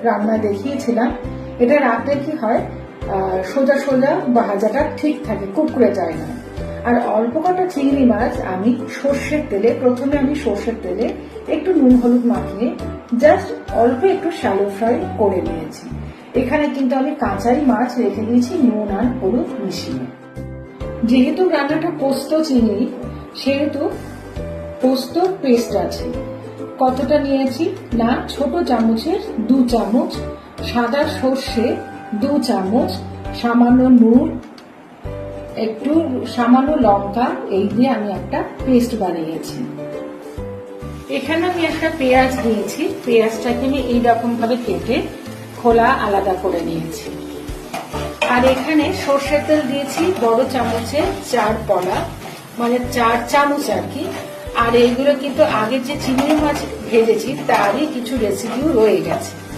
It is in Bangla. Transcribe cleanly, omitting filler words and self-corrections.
রান্না দেখিয়েছিলাম, এটা রাখলে কি হয় সোজা সোজা ভাজাটা ঠিক থাকে, কুকড়ে যায় না। আর অল্প কটা চিংড়ি মাছ আমি সর্ষের তেলে, প্রথমে আমি সর্ষের তেলে একটু নুন হলুদ মাখিয়ে জাস্ট অল্প একটু শ্যালো ফ্রাই করে নিয়েছি। এখানে কিন্তু আমি কাঁচাই মাছ রেখে দিয়েছি নুন আর হলুদ মিশিয়ে। যেহেতু রান্নাটা পোস্ত চিংড়ি, সেহেতু পোস্ত পেস্ট আছে। কতটা নিয়েছি না, ছোট চামচের 2 চামচ, সাদা সর্ষে 2 চামচ, সামান্য নুন, একটু সামান্য লঙ্কা, এই দিয়ে আমি একটা পেস্ট বানিয়েছি। এখানে আমি একটা পেঁয়াজ দিয়েছি, পেঁয়াজটাকে আমি এইরকম ভাবে কেটে খোলা আলাদা করে নিয়েছি। আর এখানে সর্ষের তেল দিয়েছি বড় চামচে 4 পলা, মানে 4 চামচ আর কি। আর এইগুলো কিন্তু আগে যে চিংড়ি মাছ ভেজেছি তারই কিছু রেসিপিও রয়ে গেছে।